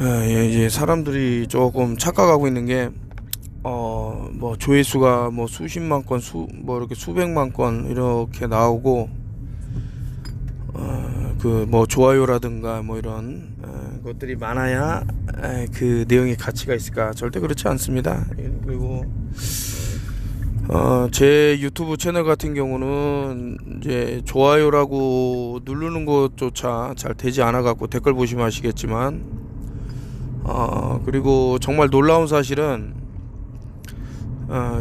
예, 이제 사람들이 조금 착각하고 있는 게, 뭐 조회수가 뭐 수십만 건, 뭐 이렇게 수백만 건 이렇게 나오고, 그 뭐 좋아요라든가 뭐 이런 것들이 많아야 그 내용의 가치가 있을까? 절대 그렇지 않습니다. 그리고 제 유튜브 채널 같은 경우는 이제 좋아요라고 누르는 것조차 잘 되지 않아 갖고 댓글 보시면 아시겠지만, 그리고 정말 놀라운 사실은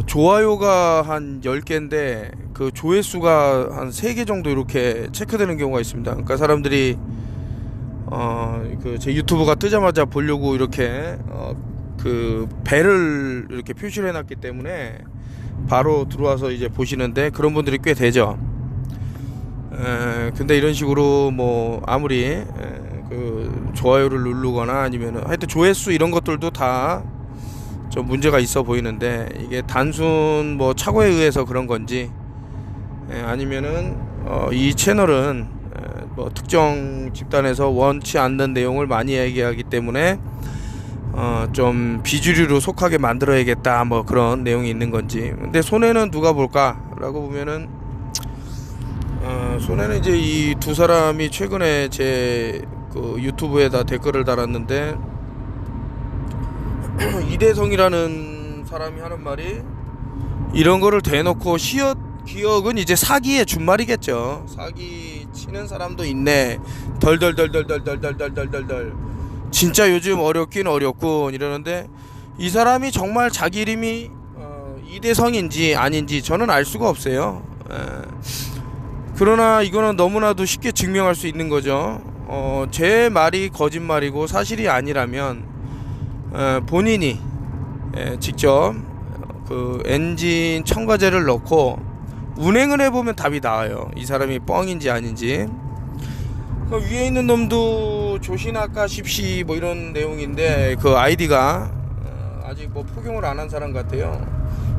좋아요가 한 10개인데 그 조회수가 한 3개 정도 이렇게 체크되는 경우가 있습니다. 그러니까 사람들이 그 제 유튜브가 뜨자마자 보려고 이렇게 그 배를 이렇게 표시를 해놨기 때문에 바로 들어와서 이제 보시는데, 그런 분들이 꽤 되죠. 근데 이런 식으로 뭐 아무리 그 좋아요를 누르거나 아니면은 하여튼 조회수 이런 것들도 다 좀 문제가 있어 보이는데, 이게 단순 뭐 착오에 의해서 그런 건지, 아니면은 이 채널은 뭐 특정 집단에서 원치 않는 내용을 많이 얘기하기 때문에 좀 비주류로 속하게 만들어야겠다, 뭐 그런 내용이 있는 건지. 근데 손해는 누가 볼까 라고 보면은, 손해는 이제 이 두 사람이 최근에 제 그 유튜브에다 댓글을 달았는데, 이대성이라는 사람이 하는 말이, 이런 거를 대놓고 기억은 이제 사기의 준말이겠죠. 사기 치는 사람도 있네, 덜덜덜덜덜덜덜덜덜덜, 진짜 요즘 어렵긴 어렵군 이러는데, 이 사람이 정말 자기 이름이 이대성인지 아닌지 저는 알 수가 없어요. 그러나 이거는 너무나도 쉽게 증명할 수 있는 거죠. 제 말이 거짓말이고 사실이 아니라면 본인이 직접 그 엔진 첨가제를 넣고 운행을 해보면 답이 나와요. 이 사람이 뻥인지 아닌지. 그 위에 있는 놈도 조신아까 십시 뭐 이런 내용인데, 그 아이디가 아직 뭐 포경을 안 한 사람 같아요.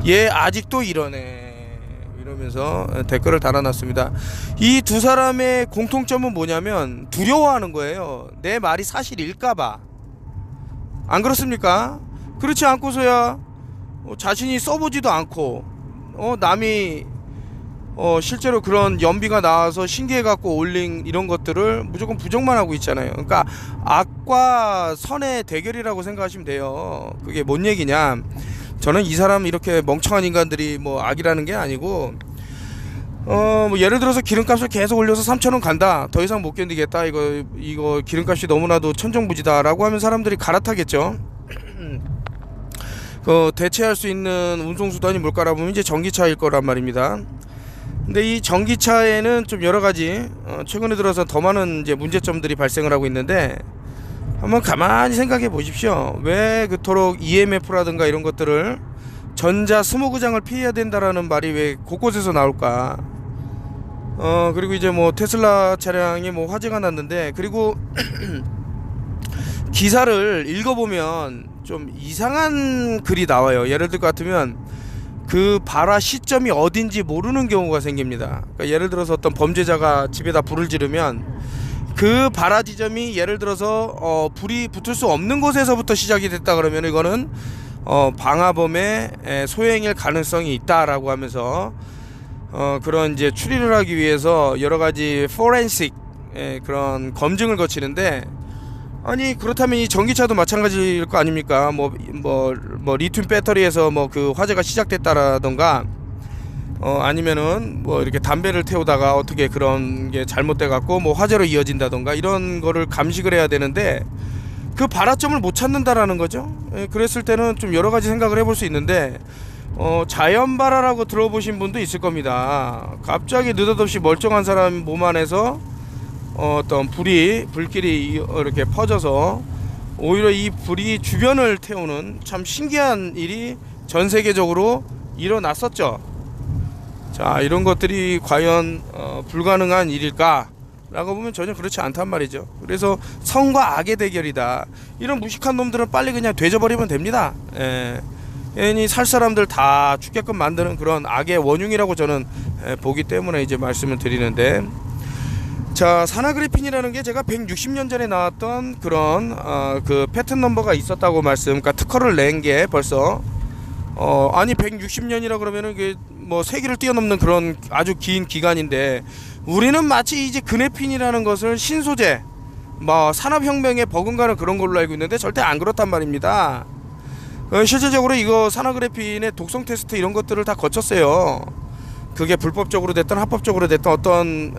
얘 아직도 이러네 이러면서 댓글을 달아놨습니다. 이 두 사람의 공통점은 뭐냐면 두려워하는 거예요. 내 말이 사실일까봐. 안 그렇습니까? 그렇지 않고서야 자신이 써보지도 않고, 남이 실제로 그런 연비가 나와서 신기해갖고 올린 이런 것들을 무조건 부정만 하고 있잖아요. 그러니까 악과 선의 대결이라고 생각하시면 돼요. 그게 뭔 얘기냐, 저는 이 사람 이렇게 멍청한 인간들이 뭐 악이라는 게 아니고, 뭐 예를 들어서 기름값을 계속 올려서 3,000원 간다, 더 이상 못 견디겠다, 이거 기름값이 너무나도 천정부지다라고 하면 사람들이 갈아타겠죠. 대체할 수 있는 운송수단이 뭘까라 보면 이제 전기차일 거란 말입니다. 근데 이 전기차에는 좀 여러가지 최근에 들어서 더 많은 이제 문제점들이 발생을 하고 있는데, 한번 가만히 생각해 보십시오. 왜 그토록 EMF라든가 이런 것들을, 전자 스모그장을 피해야 된다라는 말이 왜 곳곳에서 나올까? 그리고 이제 뭐 테슬라 차량이 뭐 화재가 났는데, 그리고 기사를 읽어보면 좀 이상한 글이 나와요. 예를 들 것 같으면 그 발화 시점이 어딘지 모르는 경우가 생깁니다. 그러니까 예를 들어서 어떤 범죄자가 집에다 불을 지르면 그 발화 지점이 예를 들어서 불이 붙을 수 없는 곳에서부터 시작이 됐다 그러면, 이거는 방화범의 소행일 가능성이 있다라고 하면서 그런 이제 추리를 하기 위해서 여러 가지 포렌식 그런 검증을 거치는데, 아니 그렇다면 이 전기차도 마찬가지일 거 아닙니까? 뭐 리튬 배터리에서 뭐 그 화재가 시작됐다라던가, 아니면은 뭐 이렇게 담배를 태우다가 어떻게 그런 게 잘못돼 갖고 뭐 화재로 이어진다던가, 이런 거를 감식을 해야 되는데 그 발화점을 못 찾는다라는 거죠. 그랬을 때는 좀 여러 가지 생각을 해볼 수 있는데, 자연 발화라고 들어보신 분도 있을 겁니다. 갑자기 느닷없이 멀쩡한 사람 몸 안에서 어떤 불길이 이렇게 퍼져서 오히려 이 불이 주변을 태우는 참 신기한 일이 전 세계적으로 일어났었죠. 자, 이런 것들이 과연 불가능한 일일까 라고 보면 전혀 그렇지 않단 말이죠. 그래서 선과 악의 대결이다, 이런 무식한 놈들은 빨리 그냥 되져버리면 됩니다. 괜히 살 사람들 다 죽게끔 만드는 그런 악의 원흉이라고 저는 보기 때문에 이제 말씀을 드리는데, 자, 산화그래핀이라는 게 제가 160년 전에 나왔던 그런 그 패턴 넘버가 있었다고 말씀, 그러니까 특허를 낸 게 벌써 아니 160년이라 그러면은 이게 뭐 세기를 뛰어넘는 그런 아주 긴 기간인데, 우리는 마치 이제 그래핀이라는 것을 신소재, 뭐 산업혁명에 버금가는 그런 걸로 알고 있는데 절대 안 그렇단 말입니다. 실질적으로 이거 산화그래핀의 독성 테스트 이런 것들을 다 거쳤어요. 그게 불법적으로 됐든 합법적으로 됐든 어떤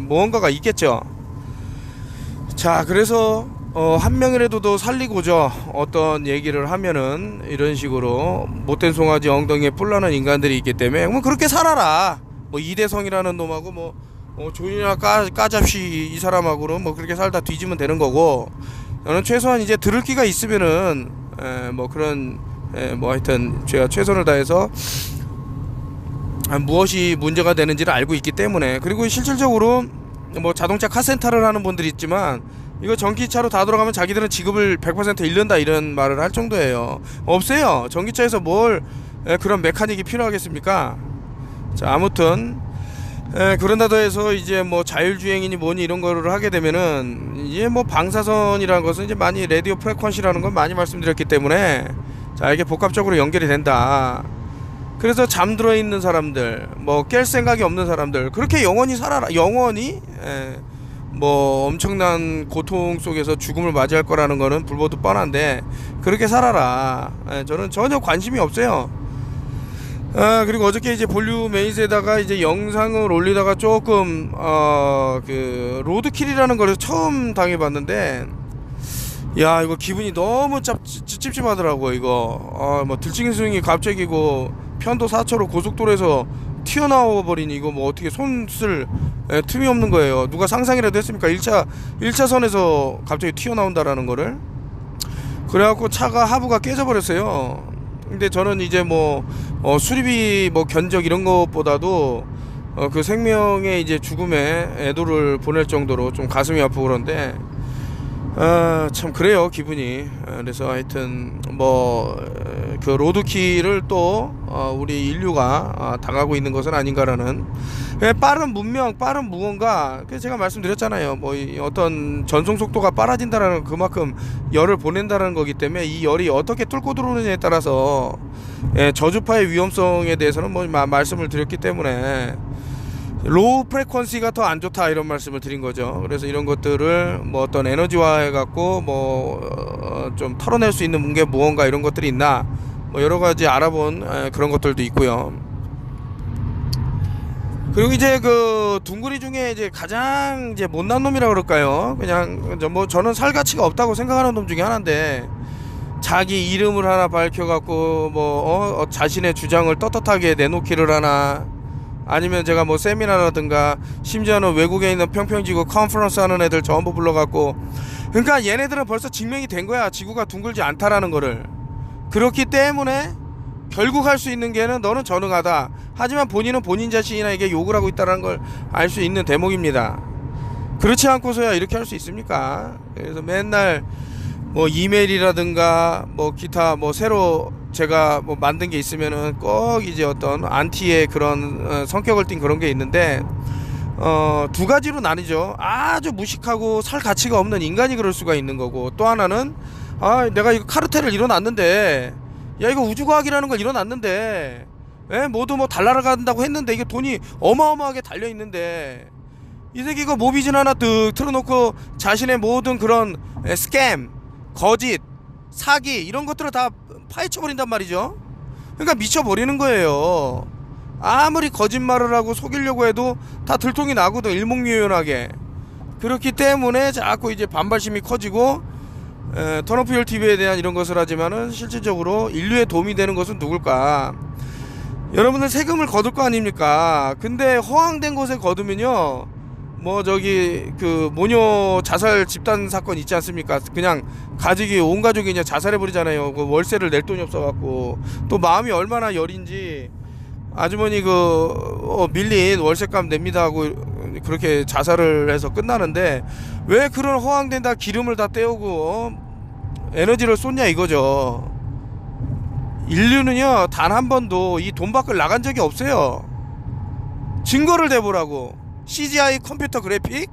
무언가가 있겠죠. 자, 그래서 한 명이라도 더 살리고자 어떤 얘기를 하면은 이런 식으로 못된 송아지 엉덩이에 뿔나는 인간들이 있기 때문에 뭐 그렇게 살아라, 뭐 이대성이라는 놈하고 뭐 조인이나 까잡시 이 사람하고는 뭐 그렇게 살다 뒤지면 되는 거고, 저는 최소한 이제 들을 기가 있으면은 뭐 그런 뭐 하여튼 제가 최선을 다해서 무엇이 문제가 되는지를 알고 있기 때문에. 그리고 실질적으로 뭐 자동차 카센터를 하는 분들이 있지만 이거 전기차로 다 돌아가면 자기들은 지급을 100% 잃는다 이런 말을 할 정도예요. 없어요. 전기차에서 뭘 그런 메카닉이 필요하겠습니까? 자, 아무튼 그런다도 해서 이제 뭐 자율주행이니 뭐니 이런 거를 하게 되면은 이제 뭐 방사선이라는 것은 이제 많이 라디오 프레퀀시라는 건 많이 말씀드렸기 때문에 자, 이게 복합적으로 연결이 된다. 그래서 잠들어 있는 사람들, 뭐 깰 생각이 없는 사람들, 그렇게 영원히 살아라. 영원히 뭐 엄청난 고통 속에서 죽음을 맞이할 거라는 거는 불보듯 뻔한데 그렇게 살아라. 저는 전혀 관심이 없어요. 그리고 어저께 이제 볼륨 에잇에다가 이제 영상을 올리다가 조금 그 로드킬이라는 걸 처음 당해봤는데, 야, 이거 기분이 너무 찝찝하더라고. 이거 뭐 들짐승이 갑자기 편도 4차로 고속도로에서 튀어나와 버리니 이거 뭐 어떻게 손 쓸 틈이 없는 거예요. 누가 상상이라도 했습니까? 1차선에서 갑자기 튀어나온다라는 거를. 그래갖고 차가 하부가 깨져버렸어요. 근데 저는 이제 뭐 수리비 뭐 견적 이런 것보다도 그 생명의 이제 죽음에 애도를 보낼 정도로 좀 가슴이 아프고 그런데 참 그래요, 기분이. 그래서 하여튼 뭐 그 로드킬을 또 우리 인류가 당하고 있는 것은 아닌가라는 빠른 문명, 빠른 무언가. 그래서 제가 말씀드렸잖아요. 뭐 어떤 전송 속도가 빨라진다라는 그만큼 열을 보낸다는 거기 때문에 이 열이 어떻게 뚫고 들어오느냐에 따라서 저주파의 위험성에 대해서는 뭐 말씀을 드렸기 때문에 로우 프레퀀시가 더 안 좋다 이런 말씀을 드린 거죠. 그래서 이런 것들을 뭐 어떤 에너지화 해갖고 뭐 좀 털어낼 수 있는 게 무언가 이런 것들이 있나 뭐 여러 가지 알아본 그런 것들도 있고요. 그리고 이제 그 둥그리 중에 이제 가장 이제 못난 놈이라 그럴까요? 그냥 뭐 저는 살 가치가 없다고 생각하는 놈 중에 하나인데, 자기 이름을 하나 밝혀갖고 뭐 자신의 주장을 떳떳하게 내놓기를 하나, 아니면 제가 뭐 세미나라든가 심지어는 외국에 있는 평평지구 컨퍼런스 하는 애들 전부 불러갖고, 그러니까 얘네들은 벌써 증명이 된 거야, 지구가 둥글지 않다라는 거를. 그렇기 때문에 결국 할 수 있는 게는 너는 전능하다. 하지만 본인은 본인 자신에게 욕을 하고 있다는 걸 알 수 있는 대목입니다. 그렇지 않고서야 이렇게 할 수 있습니까? 그래서 맨날 뭐 이메일이라든가 뭐 기타 뭐 새로 제가 뭐 만든 게 있으면은 꼭 이제 어떤 안티의 그런 성격을 띤 그런 게 있는데, 두 가지로 나뉘죠. 아주 무식하고 살 가치가 없는 인간이 그럴 수가 있는 거고, 또 하나는 내가 이거 카르텔을 이뤄놨는데, 야 이거 우주과학이라는 걸 이뤄놨는데, 모두 뭐 달나라 간다고 했는데 이게 돈이 어마어마하게 달려있는데 이 새끼 이거 모비진 하나 뜩 틀어놓고 자신의 모든 그런 스캠, 거짓, 사기 이런 것들을 다 파헤쳐버린단 말이죠. 그러니까 미쳐버리는 거예요. 아무리 거짓말을 하고 속이려고 해도 다 들통이 나거든, 일목요연하게. 그렇기 때문에 자꾸 이제 반발심이 커지고 턴오프열 TV에 대한 이런 것을 하지만은 실질적으로 인류에 도움이 되는 것은 누굴까? 여러분들 세금을 거둘 거 아닙니까? 근데 허황된 곳에 거두면요, 뭐 저기 그 모녀 자살 집단 사건 있지 않습니까? 그냥 가족이 온 가족이 그냥 자살해버리잖아요. 그 월세를 낼 돈이 없어갖고. 또 마음이 얼마나 여린지 아주머니 밀린 월세값 냅니다 하고 그렇게 자살을 해서 끝나는데, 왜 그런 허황된 다 기름을 다 떼우고 에너지를 쏟냐 이거죠. 인류는요 단 한 번도 이 돈 밖을 나간 적이 없어요. 증거를 대보라고. CGI 컴퓨터 그래픽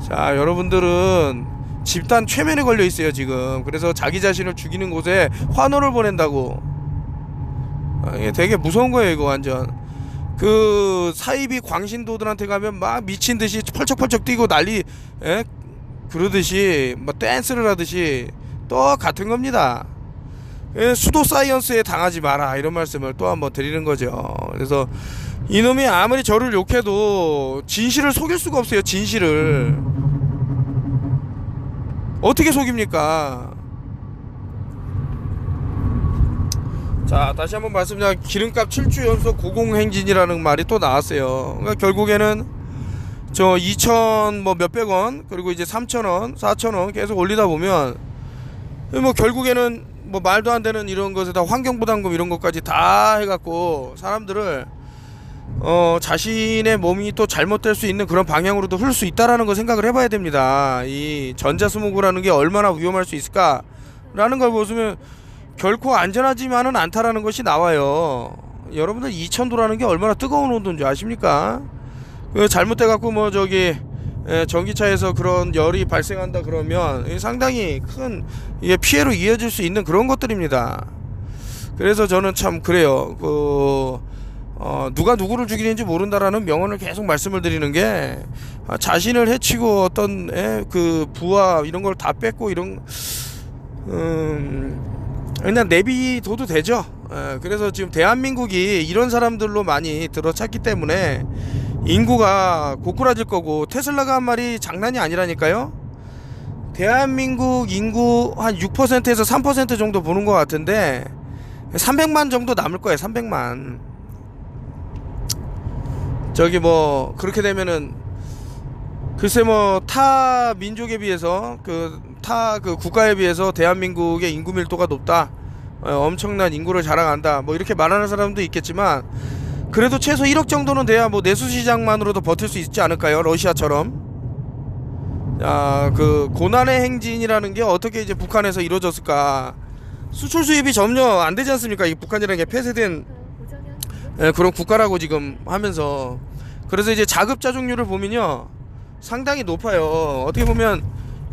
자, 여러분들은 집단 최면에 걸려 있어요 지금. 그래서 자기 자신을 죽이는 곳에 환호를 보낸다고. 이게 되게 무서운 거예요 이거 완전. 그 사이비 광신도들한테 가면 막 미친 듯이 펄쩍펄쩍 뛰고 난리, 예? 그러듯이 뭐 댄스를 하듯이 똑같은 겁니다. 예, 수도 사이언스에 당하지 마라 이런 말씀을 또 한번 드리는 거죠. 그래서 이놈이 아무리 저를 욕해도 진실을 속일 수가 없어요. 진실을 어떻게 속입니까? 자, 다시 한번 말씀드리면 기름값 7주 연속 고공행진이라는 말이 또 나왔어요. 그러니까 결국에는 저 2천 뭐 몇백 원, 그리고 이제 3,000원 4,000원 계속 올리다 보면 뭐 결국에는 뭐 말도 안 되는 이런 것에다 환경부담금 이런 것까지 다 해갖고 사람들을 자신의 몸이 또 잘못될 수 있는 그런 방향으로도 흐를 수 있다라는 거 생각을 해봐야 됩니다. 이 전자수목이라는 게 얼마나 위험할 수 있을까라는 걸 보시면 결코 안전하지만은 않다라는 것이 나와요. 여러분들 2,000도라는 게 얼마나 뜨거운 온도인지 아십니까? 잘못돼갖고 뭐 저기 전기차에서 그런 열이 발생한다 그러면 상당히 큰 이게 피해로 이어질 수 있는 그런 것들입니다. 그래서 저는 참 그래요. 누가 누구를 죽이는지 모른다라는 명언을 계속 말씀을 드리는 게 자신을 해치고 어떤 그 부와 이런 걸 다 뺏고 이런 그냥 내비둬도 되죠. 그래서 지금 대한민국이 이런 사람들로 많이 들어찼기 때문에 인구가 고꾸라질 거고, 테슬라가 한 말이 장난이 아니라니까요. 대한민국 인구 한 6%에서 3% 정도 보는 것 같은데 300만 정도 남을 거예요. 300만. 저기 뭐 그렇게 되면은 글쎄 뭐 타 민족에 비해서 타 국가에 비해서 대한민국의 인구 밀도가 높다, 엄청난 인구를 자랑한다, 뭐 이렇게 말하는 사람도 있겠지만 그래도 최소 1억 정도는 돼야 뭐 내수시장만으로도 버틸 수 있지 않을까요? 러시아처럼. 그 고난의 행진이라는 게 어떻게 이제 북한에서 이루어졌을까? 수출 수입이 전혀 안 되지 않습니까? 이 북한이라는 게 폐쇄된 그런 국가라고 지금 하면서. 그래서 이제 자급자족률을 보면요 상당히 높아요. 어떻게 보면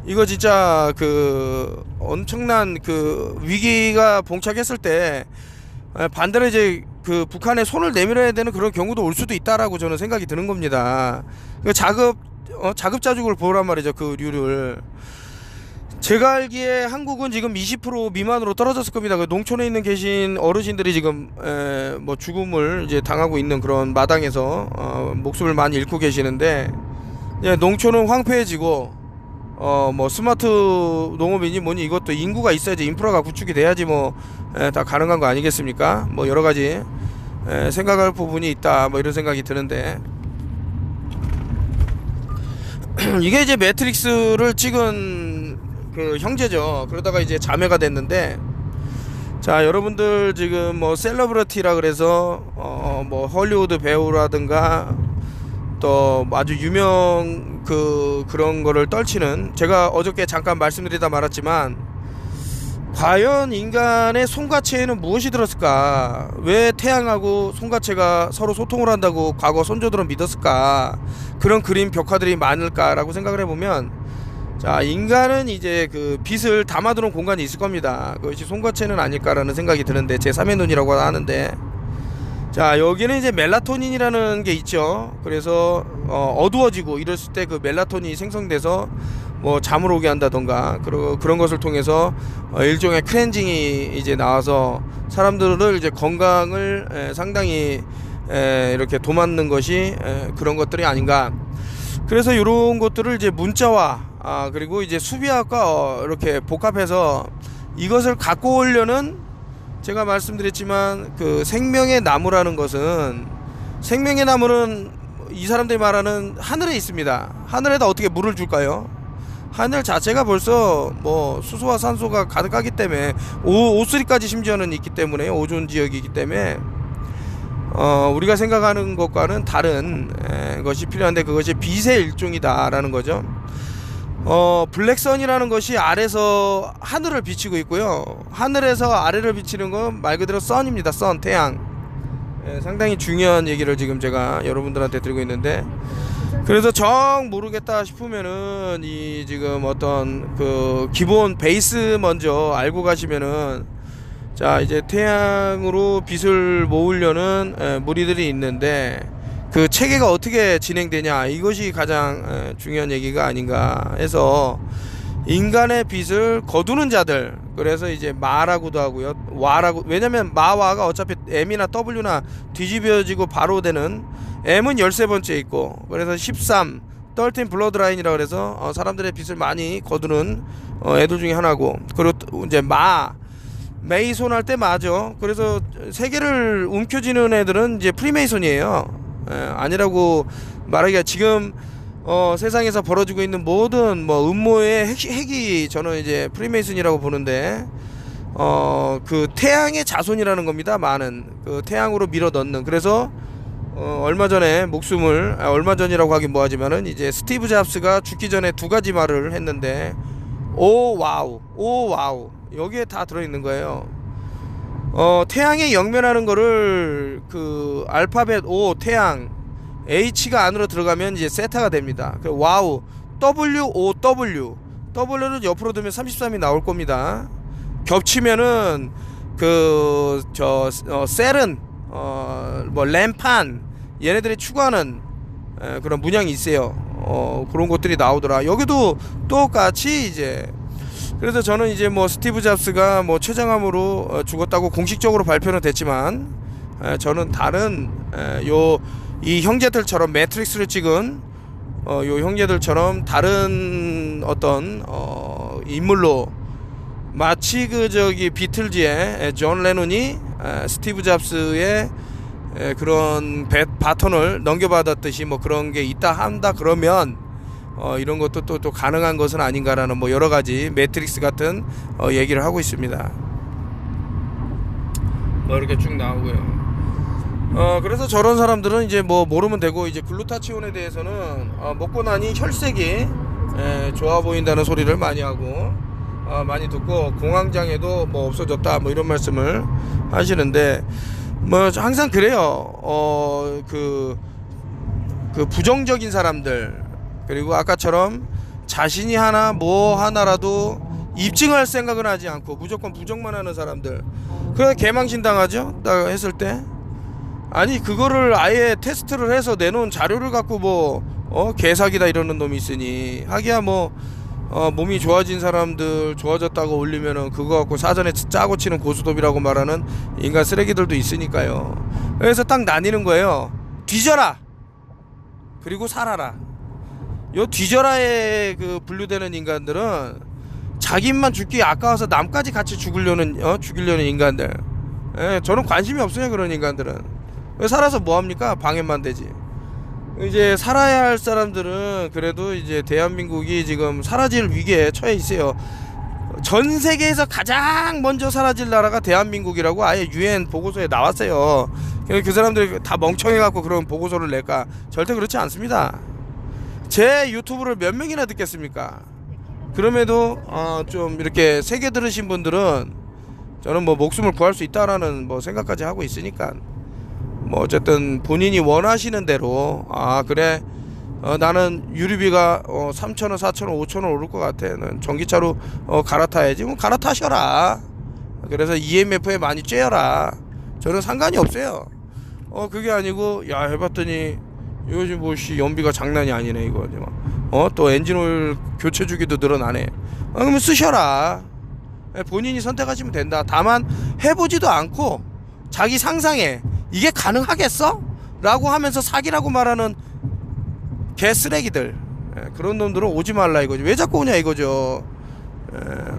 이거 진짜 그 엄청난 그 위기가 봉착했을 때 반대로 이제 그 북한에 손을 내밀어야 되는 그런 경우도 올 수도 있다라고 저는 생각이 드는 겁니다. 자급자족을 보란 말이죠. 그 류를. 제가 알기에 한국은 지금 20% 미만으로 떨어졌을 겁니다. 그 농촌에 있는 계신 어르신들이 지금 뭐 죽음을 이제 당하고 있는 그런 마당에서 목숨을 많이 잃고 계시는데, 농촌은 황폐해지고 뭐 스마트 농업이니 뭐니 이것도 인구가 있어야지, 인프라가 구축이 돼야지 뭐 다 가능한 거 아니겠습니까? 뭐 여러 가지 생각할 부분이 있다, 뭐 이런 생각이 드는데 이게 이제 매트릭스를 찍은 그 형제죠. 그러다가 이제 자매가 됐는데, 자 여러분들 지금 뭐 셀러브리티라 그래서 뭐 헐리우드 배우라든가 또 아주 유명 그런 거를 떨치는, 제가 어저께 잠깐 말씀드리다 말았지만 과연 인간의 손과체에는 무엇이 들었을까? 왜 태양하고 손과체가 서로 소통을 한다고 과거 선조들은 믿었을까? 그런 그림 벽화들이 많을까라고 생각을 해보면, 자 인간은 이제 그 빛을 담아두는 공간이 있을 겁니다. 그것이 손과체는 아닐까라는 생각이 드는데, 제 3의 눈이라고 하는데, 자 여기는 이제 멜라토닌이라는 게 있죠. 그래서 어두워지고 이랬을 때 그 멜라토닌이 생성돼서 뭐 잠을 오게 한다던가 그런 것을 통해서 일종의 클렌징이 이제 나와서 사람들을 이제 건강을 상당히 이렇게 도맡는 것이 그런 것들이 아닌가. 그래서 이런 것들을 이제 문자와 그리고 이제 수비학과 이렇게 복합해서 이것을 갖고 오려는, 제가 말씀드렸지만 그 생명의 나무라는 것은, 생명의 나무는 이 사람들이 말하는 하늘에 있습니다. 하늘에다 어떻게 물을 줄까요? 하늘 자체가 벌써 뭐 수소와 산소가 가득하기 때문에, 오쓰리까지 심지어는 있기 때문에, 오존 지역이기 때문에 우리가 생각하는 것과는 다른 것이 필요한데, 그것이 빛의 일종이다라는 거죠. 블랙선이라는 것이 아래서 하늘을 비치고 있고요, 하늘에서 아래를 비치는 건 말 그대로 선입니다. 선, 태양. 상당히 중요한 얘기를 지금 제가 여러분들한테 드리고 있는데, 그래서 정 모르겠다 싶으면은 이 지금 어떤 그 기본 베이스 먼저 알고 가시면은, 자 이제 태양으로 빛을 모으려는 무리들이 있는데 그 체계가 어떻게 진행되냐, 이것이 가장 중요한 얘기가 아닌가 해서, 인간의 빛을 거두는 자들, 그래서 이제 마라고도 하고요, 와라고. 왜냐면 마와가 어차피 M이나 W나 뒤집어지고 바로 되는, M은 13번째 있고, 그래서 13 블러드라인이라 그래서 사람들의 빛을 많이 거두는 애들 중에 하나고, 그리고 이제 메이손 할 때 마죠. 그래서 세계를 움켜쥐는 애들은 이제 프리메이손이에요. 아니라고 말하기가, 지금 세상에서 벌어지고 있는 모든 뭐 음모의 핵이 저는 이제 프리메이슨이라고 보는데, 그 태양의 자손이라는 겁니다. 많은 그 태양으로 밀어 넣는. 그래서 얼마 전에 얼마 전이라고 하긴 뭐하지만은, 이제 스티브 잡스가 죽기 전에 두 가지 말을 했는데, 오 와우 여기에 다 들어있는 거예요. 태양에 영면하는 거를 그 알파벳 O 태양, H가 안으로 들어가면 이제 세타가 됩니다. 그 와우, W를 옆으로 두면 33이 나올 겁니다. 겹치면은 셀은 뭐 램판, 얘네들이 추구하는 그런 문양이 있어요. 그런 것들이 나오더라. 여기도 똑같이 이제. 그래서 저는 이제 뭐 스티브 잡스가 뭐 췌장암으로 죽었다고 공식적으로 발표는 됐지만, 저는 다른 이 형제들처럼 매트릭스를 찍은 요 형제들처럼 다른 어떤 인물로, 마치 비틀즈의 존 레논이 스티브 잡스의 그런 바톤을 넘겨받았듯이 뭐 그런 게 있다 한다 그러면, 이런 것도 또 가능한 것은 아닌가라는 뭐 여러 가지 매트릭스 같은 얘기를 하고 있습니다. 뭐 이렇게 쭉 나오고요. 그래서 저런 사람들은 이제 뭐 모르면 되고, 이제 글루타치온에 대해서는 먹고 나니 혈색이 좋아 보인다는 소리를 많이 하고, 많이 듣고, 공황장애도 뭐 없어졌다 뭐 이런 말씀을 하시는데, 뭐 항상 그래요. 그 부정적인 사람들, 그리고 아까처럼 자신이 하나라도 입증할 생각은 하지 않고 무조건 부정만 하는 사람들, 그래 개망신 당하죠. 딱 했을 때. 아니 그거를 아예 테스트를 해서 내놓은 자료를 갖고 뭐 개사기다 이러는 놈이 있으니, 하기야 뭐 몸이 좋아진 사람들 좋아졌다고 올리면은 그거 갖고 사전에 짜고 치는 고스톱이라고 말하는 인간 쓰레기들도 있으니까요. 그래서 딱 나뉘는 거예요. 뒤져라 그리고 살아라. 요 뒤져라에 그 분류되는 인간들은 자기만 죽기 아까워서 남까지 같이 죽이려는 인간들. 저는 관심이 없어요 그런 인간들은. 살아서 뭐합니까? 방해만 되지. 이제 살아야 할 사람들은 그래도 이제 대한민국이 지금 사라질 위기에 처해 있어요. 전 세계에서 가장 먼저 사라질 나라가 대한민국이라고 아예 UN 보고서에 나왔어요. 그 사람들이 다 멍청해갖고 그런 보고서를 낼까? 절대 그렇지 않습니다. 제 유튜브를 몇 명이나 듣겠습니까? 그럼에도 좀 이렇게 세게 들으신 분들은 저는 뭐 목숨을 구할 수 있다라는 뭐 생각까지 하고 있으니까, 뭐 어쨌든 본인이 원하시는 대로, 그래 나는 유류비가 3,000원, 4,000원, 5,000원 오를 것 같아, 전기차로 갈아타야지, 뭐 갈아타셔라. 그래서 EMF에 많이 쬐어라. 저는 상관이 없어요. 그게 아니고, 야 해봤더니 요즘 뭐 연비가 장난이 아니네 이거. 또 엔진오일 교체 주기도 늘어나네. 그러면 쓰셔라. 본인이 선택하시면 된다. 다만 해보지도 않고 자기 상상에 이게 가능하겠어? 라고 하면서 사기라고 말하는 개쓰레기들, 그런 놈들은 오지 말라 이거죠. 왜 자꾸 오냐 이거죠.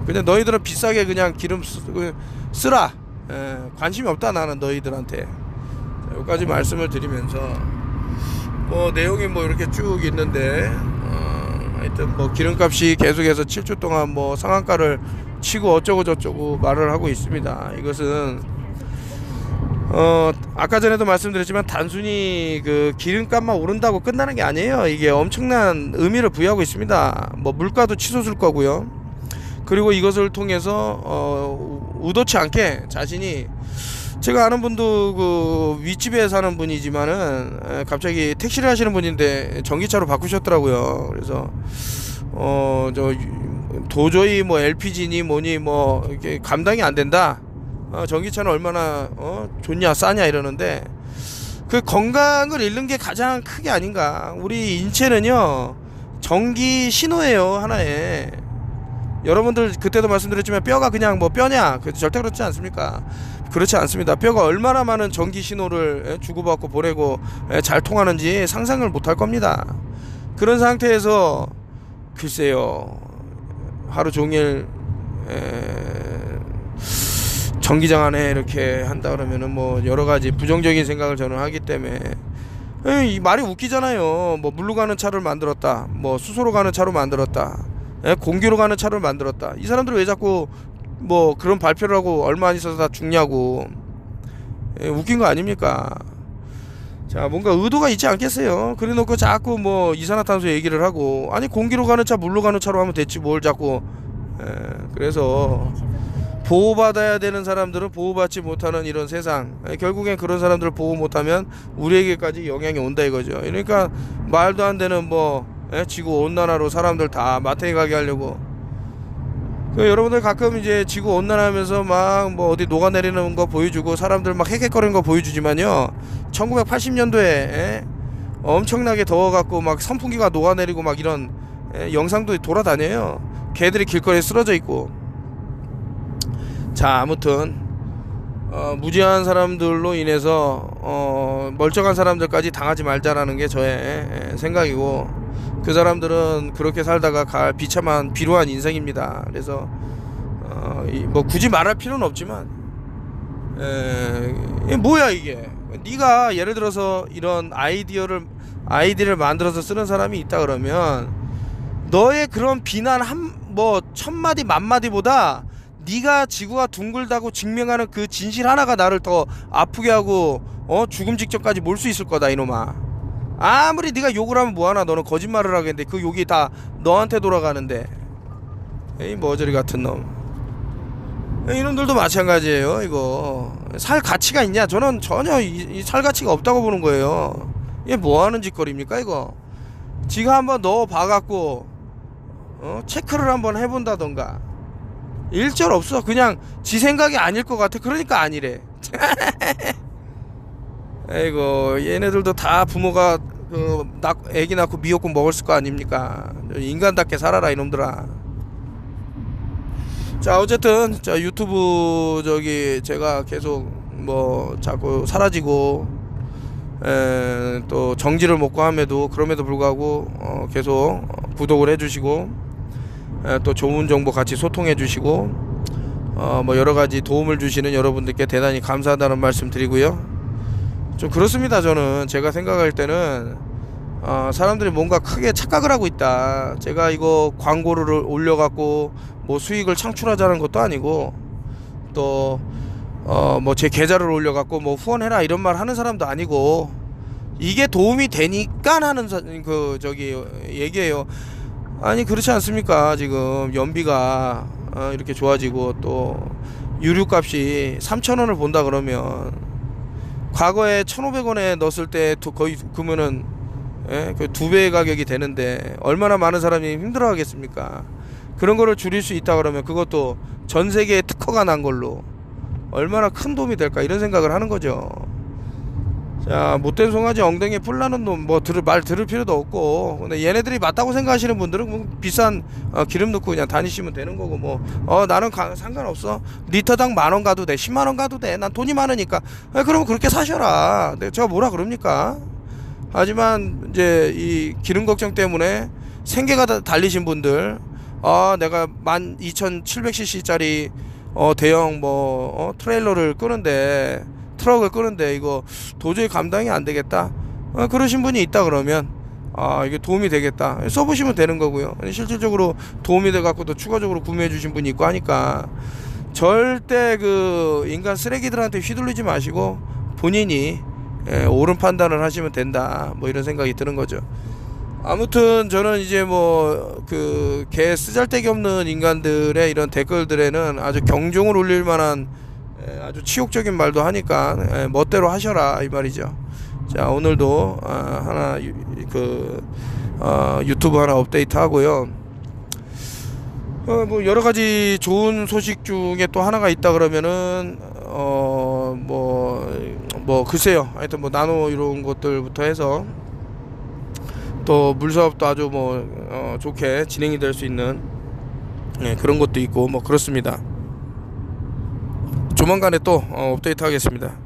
그냥 너희들은 비싸게 그냥 기름 쓰라. 관심이 없다 나는 너희들한테. 여기까지 말씀을 드리면서, 뭐 내용이 뭐 이렇게 쭉 있는데, 하여튼 뭐 기름값이 계속해서 7주 동안 뭐 상한가를 치고 어쩌고 저쩌고 말을 하고 있습니다. 이것은 아까 전에도 말씀드렸지만 단순히 그 기름값만 오른다고 끝나는 게 아니에요. 이게 엄청난 의미를 부여하고 있습니다. 뭐 물가도 치솟을 거고요. 그리고 이것을 통해서 의도치 않게 자신이 제가 아는 분도 그 윗집에 사는 분이지만은 갑자기 택시를 하시는 분인데 전기차로 바꾸셨더라고요. 그래서 저 도저히 뭐 LPG니 뭐니 뭐 이렇게 감당이 안 된다. 전기차는 얼마나 좋냐 싸냐 이러는데, 그 건강을 잃는 게 가장 크게 아닌가. 우리 인체는요 전기 신호예요, 하나에. 여러분들 그때도 말씀드렸지만 뼈가 그냥 뭐 뼈냐, 절대 그렇지 않습니까? 그렇지 않습니다. 뼈가 얼마나 많은 전기 신호를 주고받고 보내고 잘 통하는지 상상을 못할 겁니다. 그런 상태에서 글쎄요, 하루 종일 전기장 안에 이렇게 한다 그러면은 뭐 여러 가지 부정적인 생각을 저는 하기 때문에, 이 말이 웃기잖아요. 뭐 물로 가는 차를 만들었다, 뭐 수소로 가는 차로 만들었다, 공기로 가는 차를 만들었다. 이 사람들 왜 자꾸 뭐 그런 발표를 하고 얼마 안 있어서 다 죽냐고. 웃긴 거 아닙니까? 자, 뭔가 의도가 있지 않겠어요? 그래 놓고 자꾸 뭐 이산화탄소 얘기를 하고, 아니 공기로 가는 차 물로 가는 차로 하면 됐지 뭘 자꾸. 그래서 보호받아야 되는 사람들은 보호받지 못하는 이런 세상, 결국엔 그런 사람들을 보호 못하면 우리에게까지 영향이 온다 이거죠. 그러니까 말도 안 되는 뭐 지구 온난화로 사람들 다 마트에 가게 하려고. 여러분들 가끔 이제 지구 온난화하면서 막 뭐 어디 녹아내리는 거 보여주고 사람들 막 헥헥거리는 거 보여주지만요, 1980년도에 엄청나게 더워갖고 막 선풍기가 녹아내리고 막 이런 영상도 돌아다녀요. 개들이 길거리에 쓰러져 있고. 자, 아무튼 무지한 사람들로 인해서 멀쩡한 사람들까지 당하지 말자라는 게 저의 생각이고, 그 사람들은 그렇게 살다가 비참한 비루한 인생입니다. 그래서 뭐 굳이 말할 필요는 없지만, 뭐야 이게. 네가 예를 들어서 이런 아이디를 만들어서 쓰는 사람이 있다 그러면, 너의 그런 비난 뭐 1000마디 만마디보다 네가 지구가 둥글다고 증명하는 그 진실 하나가 나를 더 아프게 하고 죽음 직전까지 몰 수 있을 거다 이놈아. 아무리 네가 욕을 하면 뭐하나, 너는 거짓말을 하겠는데 그 욕이 다 너한테 돌아가는데. 이 머저리 같은 놈. 이놈들도 마찬가지예요. 이거 살 가치가 있냐? 저는 전혀 살 가치가 없다고 보는 거예요. 이게 뭐하는 짓거리입니까 이거. 지가 한번 넣어 봐갖고 체크를 한번 해본다던가. 일절 없어. 그냥 지 생각이 아닐 것 같아. 그러니까 아니래. 아이고, 얘네들도 다 부모가 애기 낳고 미역국 먹었을 거 아닙니까? 인간답게 살아라 이놈들아. 자, 어쨌든 자, 유튜브 제가 계속 뭐 자꾸 사라지고 또 정지를 먹고 함에도 그럼에도 불구하고 계속 구독을 해주시고, 또 좋은 정보 같이 소통해 주시고, 뭐 여러가지 도움을 주시는 여러분들께 대단히 감사하다는 말씀 드리고요. 좀 그렇습니다. 저는 제가 생각할 때는 사람들이 뭔가 크게 착각을 하고 있다. 제가 이거 광고를 올려갖고 뭐 수익을 창출하자는 것도 아니고, 또 뭐 제 계좌를 올려갖고 뭐 후원해라 이런 말 하는 사람도 아니고, 이게 도움이 되니까 하는 얘기예요. 아니 그렇지 않습니까? 지금 연비가 이렇게 좋아지고, 또 유류값이 3,000원을 본다 그러면, 과거에 1,500원에 넣었을 때 거의 그러면은 그 2배의 가격이 되는데 얼마나 많은 사람이 힘들어 하겠습니까? 그런 거를 줄일 수 있다 그러면 그것도 전 세계에 특허가 난 걸로 얼마나 큰 도움이 될까, 이런 생각을 하는 거죠. 자, 못된 송아지 엉덩이에 뿔 나는 놈 뭐 말 들을 필요도 없고, 근데 얘네들이 맞다고 생각하시는 분들은 뭐 비싼 기름 넣고 그냥 다니시면 되는 거고, 뭐 나는 상관없어, 리터당 10,000원 가도 돼, 10만원 가도 돼, 난 돈이 많으니까. 그러면 그렇게 사셔라. 제가 뭐라 그럽니까? 하지만 이제 이 기름 걱정 때문에 생계가 달리신 분들, 내가 12,700cc 짜리 대형 트레일러를 끄는데, 트럭을 끄는데 이거 도저히 감당이 안 되겠다, 그러신 분이 있다 그러면 이게 도움이 되겠다 써보시면 되는 거고요. 실질적으로 도움이 돼 갖고 또 추가적으로 구매해 주신 분이 있고 하니까, 절대 그 인간 쓰레기들한테 휘둘리지 마시고 본인이 옳은 판단을 하시면 된다, 뭐 이런 생각이 드는 거죠. 아무튼 저는 이제 뭐 개 쓰잘데기 없는 인간들의 이런 댓글들에는 아주 경종을 울릴 만한 아주 치욕적인 말도 하니까 멋대로 하셔라 이 말이죠. 자, 오늘도 하나 유튜브 하나 업데이트 하고요. 뭐 여러 가지 좋은 소식 중에 또 하나가 있다 그러면은 뭐 글쎄요. 하여튼 뭐 나노 이런 것들부터 해서 또 물사업도 아주 좋게 진행이 될 수 있는 그런 것도 있고 뭐 그렇습니다. 조만간에 또 업데이트 하겠습니다.